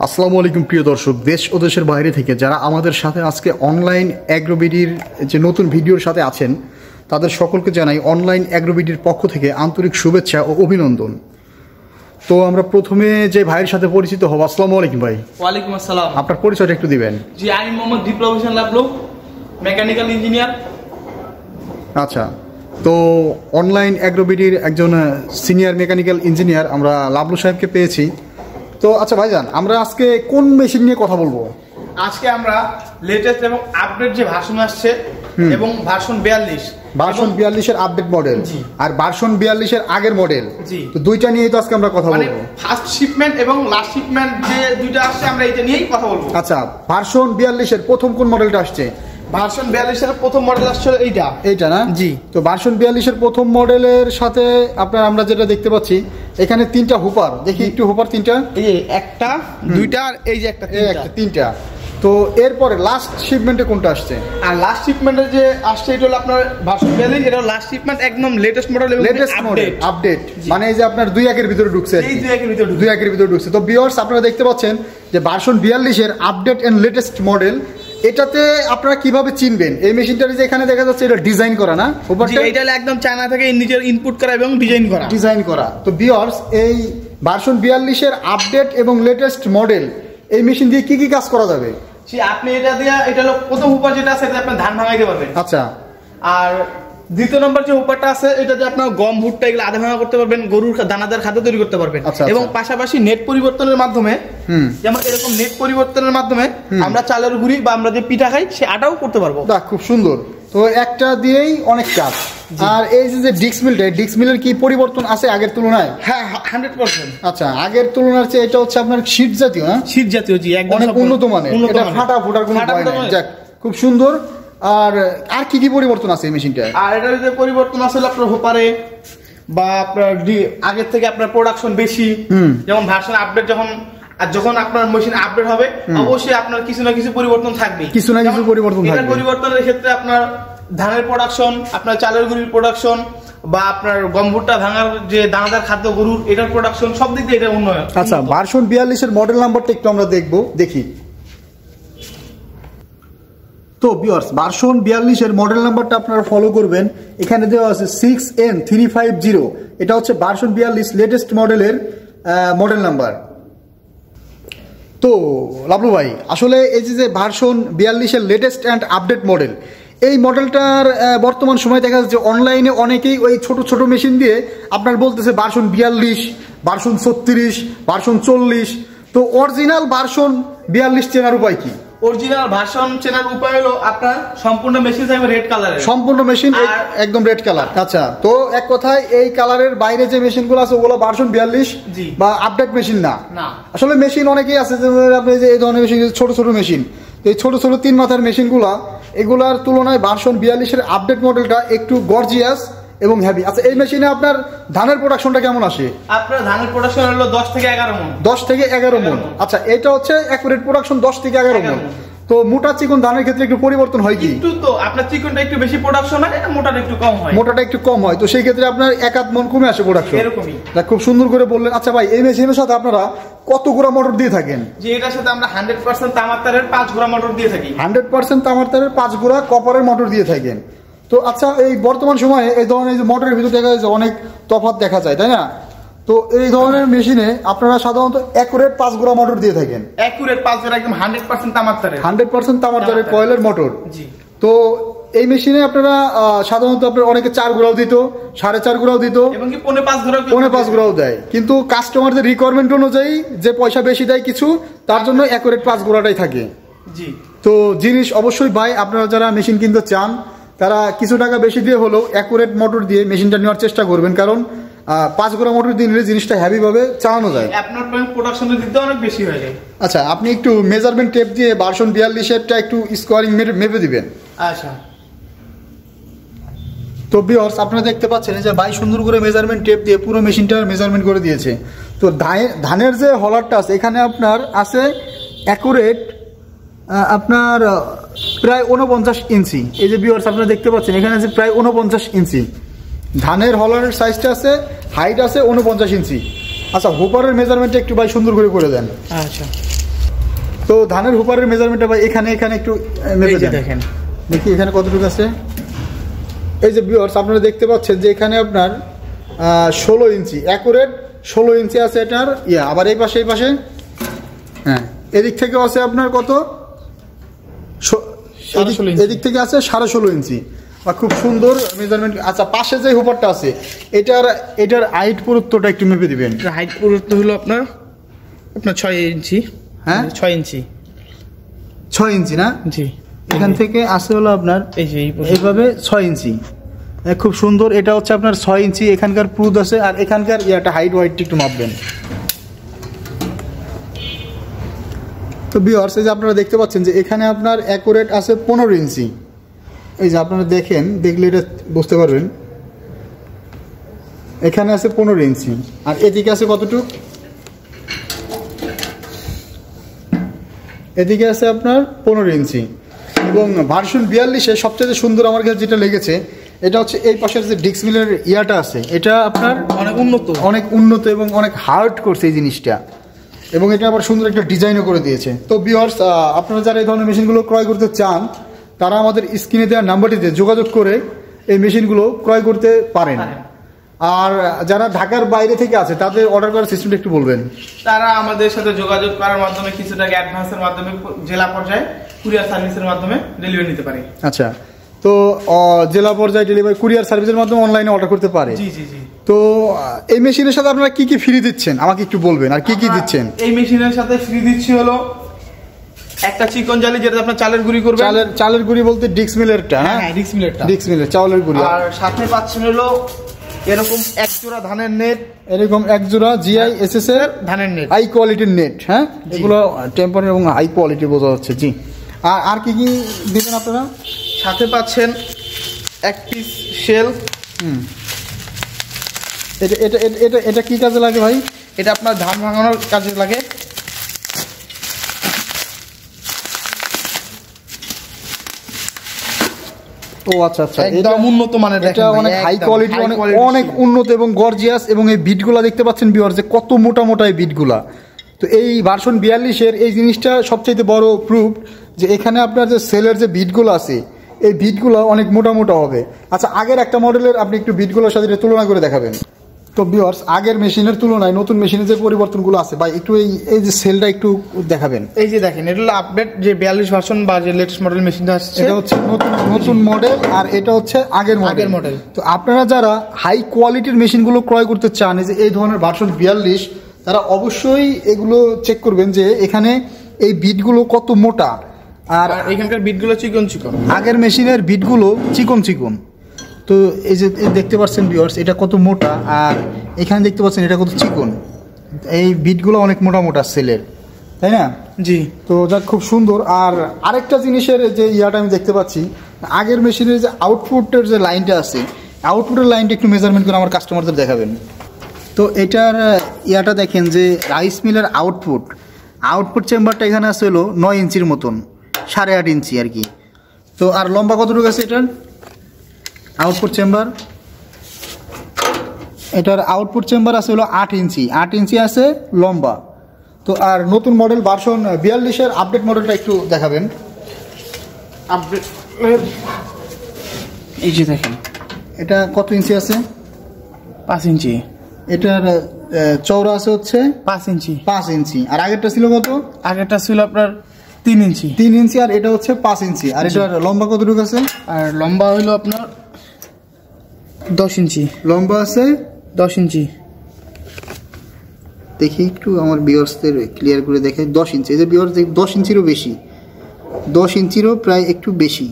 আসসালামু আলাইকুম প্রিয় দর্শক, দেশ ও দেশের বাইরে থেকে যারা আমাদের সাথে আজকে অনলাইন অ্যাগ্রোবিডির যে নতুন ভিডিওর সাথে আছেন তাদের সকলকে জানাই অনলাইন অ্যাগ্রোবিডির পক্ষ থেকে আন্তরিক শুভেচ্ছা ও অভিনন্দন। তো আমরা প্রথমে যে ভাইয়ের সাথে পরিচিত হব। আসসালামু আলাইকুম ভাই। ওয়ালাইকুম আসসালাম। আপনার পরিচয়টা একটু দিবেন। জি, আমি মোহাম্মদ বিপ্লব হোসেন লাবলু, মেকানিক্যাল ইঞ্জিনিয়ার। আচ্ছা, তো অনলাইন অ্যাগ্রোবিডির একজন সিনিয়র মেকানিক্যাল ইঞ্জিনিয়ার আমরা লাবলু সাহেবকে পেয়েছি। তো আচ্ছা ভাইজান, আমরা আজকে কোন মেশিন নিয়ে কথা বলবো? আজকে আমরা লেটেস্ট এবং আপডেট যে ভার্সন আসছে এবং ভার্সন 42 এর আপডেট মডেল আর ভার্সন 42 এর আগের মডেল, তো দুইটা নিয়েই তো আজকে আমরা কথা বলবো। ফার্স্ট শিপমেন্ট এবং লাস্ট শিপমেন্ট যে দুইটা আসছে আমরা এটা নিয়েই কথা বলবো। আচ্ছা, ভার্সন 42 এর প্রথম কোন মডেলটা আসছে? ভার্সন 42 এর প্রথম মডেল আসছে এইটা না? জি। তো ভার্সন 42 এর প্রথম মডেলের সাথে আপনার আমরা যেটা দেখতে পাচ্ছি এখানে তিনটা হুপার, দেখি একটু হুপার তিনটা, এই একটা দুইটা আর এই যে একটা তিনটা। তো এরপরে লাস্ট শিপমেন্টে কোনটা আসছে? আর লাস্ট শিপমেন্টে যে আসছে এটা হলো আপনার ভার্সন 42, এটা লাস্ট শিপমেন্ট একদম লেটেস্ট মডেল এবং লেটেস্ট মডেল আপডেট, মানে এই যে আপনার 2 এর ভিতরে ঢুকছে, এই 2 এর ভিতরে ঢুকছে। তো ভিউয়ার্স, আপনারা দেখতে পাচ্ছেন যে ভার্সন 42 এর আপডেট এন্ড লেটেস্ট মডেল। এটাতে আপনারা কিভাবে চিনবেন? এই মেশিনটা যে এখানে দেখা যাচ্ছে এটা ডিজাইন করা না, এটা একদম চায়না থেকে নিজের ইনপুট করা এবং ডিজাইন করা। তো ভিউয়ার্স, এই ভার্সন 42 এর আপডেট এবং লেটেস্ট মডেল এই মেশিন দিয়ে কি কি কাজ করা যাবে? আপনি এটা দিয়ে, এটা হলো প্রথম উপার যেটা আছে এটা আপনি ধান ভাঙাইতে পারবেন। আচ্ছা। আর দ্বিতীয় নম্বর যে উপারটা আছে এটাতে আপনার গম ভুট্টা এগুলো আধা ভাঙা করতে পারবেন, গরুর দানাদার খাদ্য তৈরি করতে পারবেন। এবং পাশাপাশি নেট পরিবর্তনের মাধ্যমে, যেমন এরকম নেট পরিবর্তনের মাধ্যমে আমরা চালের গুঁড়ি বা আমরা যে পিঠা খাই সে আটাও করতে পারবো। খুব সুন্দর। তো একটা দিয়েই অনেক কাজ। আর এই যে ডিস্ক মিলের কি পরিবর্তন আছে আগের তুলনায়? হ্যাঁ, 100%। আচ্ছা, আগের তুলনার চেয়ে এটা হচ্ছে আপনার শীট জাতীয়, না? শীট জাতীয়, জি, একদম অনেক উন্নত মানের। এটা ফাটার কোনো ভয় নাই। যাক, খুব সুন্দর। আর কি কি পরিবর্তন আছে এই মেশিনটায়? আর এটার যে পরিবর্তন আছে আপনার হোপারে বা আপনার আগের থেকে আপনার প্রোডাকশন বেশি, যেমন ভার্সন আপডেট যখন আপনার মেশিন আপডেট হবে অবশ্যই আপনার কিছু না কিছু পরিবর্তন থাকবে। পরিবর্তনের ক্ষেত্রে আপনার ধানের প্রোডাকশন, আপনার চালের গুঁড়ির প্রোডাকশন বা আপনার গম ভুট্টা ভাঙার যে দানাদার খাদ্য গরুর এটার প্রোডাকশন, সব দিক দিয়ে এটা উন্নয়ন। আচ্ছা, ভার্সন 42 এর মডেল নাম্বারটা একটু আমরা দেখি। তো ভিউয়ার্স, ভার্সন 42 এর মডেল নাম্বারটা আপনারা ফলো করবেন। এখানে দেওয়া আছে 6N350। এটা হচ্ছে ভার্সন 42 লেটেস্ট মডেলের মডেল নাম্বার। তো লাবলু ভাই, আসলে এই যে ভার্সন 42 এর লেটেস্ট অ্যান্ড আপডেট মডেল, এই মডেলটার বর্তমান সময় দেখা যাচ্ছে অনলাইনে অনেকেই ওই ছোট ছোট মেশিন দিয়ে আপনার বলতেছে ভার্সন 42, ভার্সন 36, ভার্সন 40। তো অরিজিনাল ভার্সন 42 চেনার উপায় কি? অরিজিনাল ভার্সন চেনার উপায় হলো আপনার সম্পূর্ণ মেশিন থাকবে রেড কালারের, সম্পূর্ণ মেশিন একদম রেড কালার। আচ্ছা, তো এক কথায় এই কালারের বাইরে যে মেশিনগুলো আছে ওগুলো ভার্সন 42 বা আপডেট মেশিন না। আসলে মেশিন অনেকেই আছে যে আপনি যে এই ধরনের মেশিন, ছোট ছোট মেশিন, এই ছোট ছোট 3 মাথার মেশিনগুলো, এগুলার তুলনায় ভার্সন 42 এর আপডেট মডেলটা একটু গর্জিয়াস এবং হেভি। আচ্ছা, এই মেশিনে আপনার ধানের প্রোডাকশনটা কেমন আসে? আপনার ধানের প্রোডাকশন হলো 10 থেকে 11 মণ। 10 থেকে 11 মণ। আচ্ছা, এটা হচ্ছে অ্যাকুরেট প্রোডাকশন 10 থেকে 11 মণ। তো মোটা চিকন ধানের ক্ষেত্রে একটু পরিবর্তন হয় কি? একটু, তো আপনার চিকনটা একটু বেশি প্রোডাকশন হয়, এটা মোটাটা একটু কম হয়। তো সেই ক্ষেত্রে আপনার 1-8 মণ কমে আসে প্রোডাকশন। এরকমই। খুব সুন্দর করে বললেন। আচ্ছা ভাই, এই মেশিনের সাথে আপনারা কত গুড়া মোটর দিয়ে থাকেন? যে এটার সাথে আমরা 100% তামার তারের 5 গুড়া মোটর দিয়ে থাকি। 100% তামার তারের 5 গুড়া কপারের মোটর দিয়ে থাকেন। তো আচ্ছা, এই বর্তমান সময়ে এই ধরনের মোটরের ভিতরে দেখা যাচ্ছে অনেক তফাৎ দেখা যায়, তাই না? তো এই ধরনের মেশিনে আপনারা সাধারণত অ্যাকুরেট 5 গুড়া মোটর দিয়ে থাকেন। অ্যাকুরেট 5 গুড়া, একদম 100% তামার তারের, 100% তামার তারের কয়েলের মোটর। জি। তো এই মেশিনে আপনারা সাধারণত আপনার অনেকে 4 গুড়াও দিত, 4.5 গুড়াও দিত, এবং কি 5.5 গুড়াও দেয়। কিন্তু কাস্টমারদের রিকোয়ারমেন্ট অনুযায়ী যে পয়সা বেশি দেয় কিছু, তার জন্য অ্যাকুরেট 5 গুড়াটাই থাকে। জি। তো জিনিস অবশ্যই ভাই, আপনারা যারা মেশিন কিনতে চান তারা কিছু টাকা বেশি দিয়ে হলেও অ্যাকুরেট মোটর দিয়ে মেশিনটা নেওয়ার চেষ্টা করবেন, কারণ 5 গুড়া মোটর দিয়ে নিলে জিনিসটা হেভি ভাবে চালানো যায়, আপনার প্রোডাকশনের দিকটা অনেক বেশি হয়ে যায়। আচ্ছা, আপনি একটু মেজারমেন্ট টেপ দিয়ে ভার্সন 42 এরটা একটু স্কোয়ারিং মেপে দিবেন। আচ্ছা। তো ভিউয়ার্স, আপনারা দেখতে পাচ্ছেন যে ভাই সুন্দর করে মেজারমেন্ট টেপ দিয়ে পুরো মেশিনটার মেজারমেন্ট করে দিয়েছে। তো ধানের যে হলারটা আছে এখানে আপনার আছে অ্যাকুরেট আপনার প্রায় 49 ইঞ্চি। এই যে ভিউয়ার্স, আপনারা দেখতে পাচ্ছেন এখানে আছে প্রায় 49 ইঞ্চি ধানের হলারের সাইজটা আছে, হাইট আছে 49 ইঞ্চি। আচ্ছা, হোপারের মেজারমেন্টটা একটু ভাই সুন্দর করে দেন। আচ্ছা, তো ধানের হুপারের মেজারমেন্টটা ভাই এখানে একটু মেপে দেন। দেখেন দেখি এখানে কতটুকু আছে। এই যে ভিউয়ার্স আপনারা দেখতে পাচ্ছেন যে এখানে আপনার 16 ইঞ্চি অ্যাকুরেট 16 ইঞ্চি আছে এটার আবার এই পাশে হ্যাঁ এদিক থেকেও আছে আপনার কত এদিক থেকে আছে 16.5 ইঞ্চি বা খুব সুন্দর মেজারমেন্ট। আচ্ছা পাশে যে হুপারটা আছে এটার হাইট পুরুত্বটা একটু মেপে দিবেন। হাইট পুরুত্ব হলো আপনার 6 ইঞ্চি। হ্যাঁ 6 ইঞ্চি 6 ইঞ্চি না? জি। এখান থেকে আসে হলো আপনার এই যে এইভাবে 6 ইঞ্চি খুব সুন্দর। এটা হচ্ছে আপনার 6 ইঞ্চি এখানকার প্রুদ আছে আর এখানকার হাইট ওয়াইটটা একটু মাপবেন। তো ভিউয়ার্স এই যে আপনারা দেখতে পাচ্ছেন যে এখানে আপনার অ্যাকুরেট আছে 15 ইঞ্চি। এই যে আপনারা দেখলে এটা বুঝতে পারবেন এখানে আছে 15 ইঞ্চি আর এদিকে আছে কতটুকু, এদিকে আছে আপনার 15 ইঞ্চি। এবং ভার্সন 42-এ সবচেয়ে সুন্দর আমার কাছে যেটা লেগেছে এটা হচ্ছে এই পাশের যে ডিস্ক মিলের আছে এটা আপনার অনেক উন্নত এবং অনেক হার্ড করছে এই জিনিসটা এবং এটা আবার সুন্দর একটা ডিজাইনও করে দিয়েছে। তো ভিউয়ার্স আপনারা যারা এই ধরনের মেশিনগুলো ক্রয় করতে চান তারা আমাদের স্ক্রিনে দেওয়া নাম্বারটিতে যোগাযোগ করে এই মেশিনগুলো ক্রয় করতে পারেন। আর যারা ঢাকার বাইরে থেকে আছে তাদের অর্ডার করার সিস্টেমটা একটু বলবেন। তারা আমাদের সাথে যোগাযোগ করার মাধ্যমে কিছু টাকা অ্যাডভান্সের মাধ্যমে জেলা পর্যায়ে কুরিয়ার সার্ভিসের মাধ্যমে ডেলিভারি নিতে পারে। আচ্ছা তো জেলা পর্যায়ে ডেলিভারি কুরিয়ার সার্ভিসের মাধ্যমে অনলাইনে অর্ডার করতে পারে। জি জি জি। তো এই মেশিনের সাথে আপনারা কি ফ্রি দিচ্ছেন আমাকে একটু বলবেন আর কি দিচ্ছেন? এই মেশিনের সাথে ফ্রি দিচ্ছি হলো একটা চিকন জালি যেটা আপনার চালের গুঁড়ি করবে। চালের গুঁড়ি বলতে ডিস্ক মিলেরটা? হ্যাঁ ডিস্ক মিলের চালের গুঁড়ি। আর সাথে পাচ্ছেন হলো এরকম এক জোড়া ধানের নেট, এরকম এক জোড়া জিআই এসএস এর ধানের নেট, হাই কোয়ালিটির নেট। হ্যাঁ এগুলো টেম্পার এবং হাই কোয়ালিটি বোঝা যাচ্ছে। জি আর কি দিবেন আপনারা? সাথে পাচ্ছেন এক পিস শেল। এটা কি কাজে লাগে ভাই? এটা আপনার ধান ভাঙানোর কাজে লাগে। ও আচ্ছা আচ্ছা, একদম উন্নত মানের, এটা অনেক হাই কোয়ালিটি, অনেক উন্নত এবং গর্জিয়াস। এবং এই বিটগুলা দেখতে পাচ্ছেন ভিউয়ার্স যে কত মোটা মোটা এই বিটগুলা। তো এই ভার্সন 42-এর এই জিনিসটা সবচেয়ে বড় প্রুফ যে এখানে আপনার যে সেলের যে বিটগুলো আছে এই বিটগুলো অনেক মোটা মোটা হবে। আচ্ছা আগের একটা মডেলের আপনি একটু বিটগুলোর সাথে তুলনা করে দেখাবেন। তো ভিউয়ার্স আগের মেশিনের তুলনায় নতুন মেশিনের যে পরিবর্তনগুলো আছে ভাই একটু এই যে সেলটা একটু দেখাবেন। এই যে দেখেন এটা হলো আপডেট যে 42 ভার্সন বা যে লেটেস্ট মডেল মেশিনটা আসছে, এটা হচ্ছে নতুন মডেল আর এটা হচ্ছে আগের মডেল। তো আপনারা যারা হাই কোয়ালিটির মেশিনগুলো ক্রয় করতে চান এই ধরনের ভার্সন 42 তারা অবশ্যই এগুলো চেক করবেন যে এখানে এই বিটগুলো কত মোটা আর এখানকার বিটগুলো চিকন চিকন। আগের মেশিনের বিটগুলো চিকন চিকন। তো এই যে দেখতে পাচ্ছেন ভিউয়ার্স এটা কত মোটা আর এখানে দেখতে পাচ্ছেন এটা কত চিকন। এই বিটগুলো অনেক মোটা মোটা সেলের, তাই না? জি। তো যাক খুব সুন্দর। আর আরেকটা জিনিসের যে আমি দেখতে পাচ্ছি আগের মেশিনের যে আউটপুটের যে লাইনটা আছে আউটপুটের লাইনটা একটু মেজারমেন্ট করে আমার কাস্টমারদের দেখাবেন। তো এটার দেখেন যে রাইস মিলের আউটপুট চেম্বারটা এখানে আছে হলো 9 ইঞ্চির মতন, 8.5 ইঞ্চি আর কি। তো আর লম্বা কতটুকু আছে এটার আউটপুট চেম্বার? এটার আউটপুট চেম্বার আছে হলো 8 ইঞ্চি আছে লম্বা। তো আর নতুন মডেল ভার্সন 42-এর আপডেট মডেলটা একটু দেখাবেন। আপডেট এই যে দেখেন এটা কত ইঞ্চি আছে? 5 ইঞ্চি। এটার চওড়া আছে হচ্ছে 5 ইঞ্চি। আর আগেরটা ছিল কত? আগেরটা ছিল আপনার 3 ইঞ্চি আর এটা হচ্ছে 5 ইঞ্চি। আর এটার লম্বা কতটুকু আছে? আর লম্বা হলো আপনার 10 ইঞ্চি। লম্বা আছে 10 ইঞ্চি। দেখি একটু আমার ভিউয়ার্সদের ক্লিয়ার করে দেখে। 10 ইঞ্চি। এই যে ভিউয়ার্স 10 ইঞ্চিরও বেশি, 10 ইঞ্চিরও প্রায় একটু বেশি,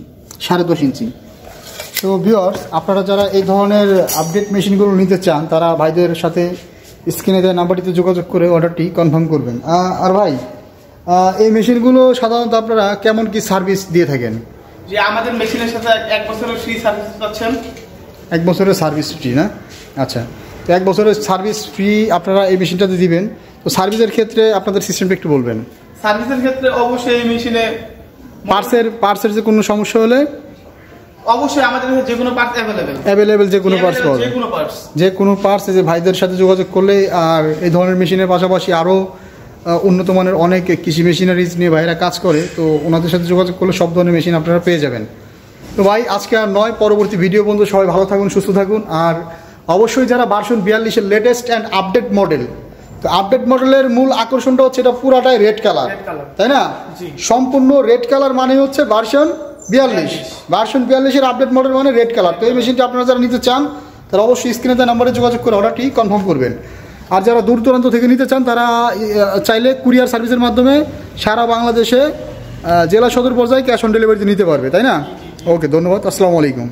10.5 ইঞ্চি। তো ভিউয়ার্স আপনারা যারা এই ধরনের আপডেট মেশিনগুলো নিতে চান তারা ভাইদের সাথে স্ক্রিনে দেওয়া নাম্বারটিতে যোগাযোগ করে অর্ডারটি কনফার্ম করবেন। আর ভাই এই মেশিনগুলো সাধারণত আপনারা কেমন কি সার্ভিস দিয়ে থাকেন? যে আমাদের মেশিনের সাথে 1 বছরের ফ্রি সার্ভিস পাচ্ছেন। 1 বছরের সার্ভিস ফ্রি না? আচ্ছা, তো 1 বছরের সার্ভিস ফ্রি আপনারা এই মেশিনটাতে দিবেন। তো সার্ভিসের ক্ষেত্রে আপনাদের সিস্টেমটা একটু বলবেন। সার্ভিসের ক্ষেত্রে অবশ্যই এই মেশিনে পার্টসের যে কোনো সমস্যা হলে অবশ্যই আমাদের কাছে যে কোনো পার্টস অ্যাভেলেবেল যে কোনো পার্টস পাওয়া যায়। যে কোনো পার্টস যে ভাইদের সাথে যোগাযোগ করলে আর এই ধরনের মেশিনের পাশাপাশি আরও উন্নত মানের অনেক কৃষি মেশিনারিজ নিয়ে ভাইরা কাজ করে, তো ওনাদের সাথে যোগাযোগ করলে সব ধরনের মেশিন আপনারা পেয়ে যাবেন। তো ভাই আজকে আর নয়, পরবর্তী ভিডিও বন্ধু সবাই ভালো থাকুন, সুস্থ থাকুন। আর অবশ্যই যারা ভার্সন 42-এর লেটেস্ট অ্যান্ড আপডেট মডেল, তো আপডেট মডেলের মূল আকর্ষণটা হচ্ছে এটা পুরাটাই রেড কালার, তাই না? সম্পূর্ণ রেড কালার মানে হচ্ছে ভার্সন 42। ভার্সন 42-এর আপডেট মডেল মানে রেড কালার। তো এই মেশিনটা আপনারা যারা নিতে চান তারা অবশ্যই স্ক্রিনে দেওয়া নাম্বারে যোগাযোগ করে অর্ডারটি কনফার্ম করবেন। আর যারা দূর দূরান্ত থেকে নিতে চান তারা চাইলে কুরিয়ার সার্ভিসের মাধ্যমে সারা বাংলাদেশে জেলা সদর পর্যায়ে ক্যাশ অন ডেলিভারিতে নিতে পারবে, তাই না? ওকে, ধন্যবাদ, আসসালামু আলাইকুম।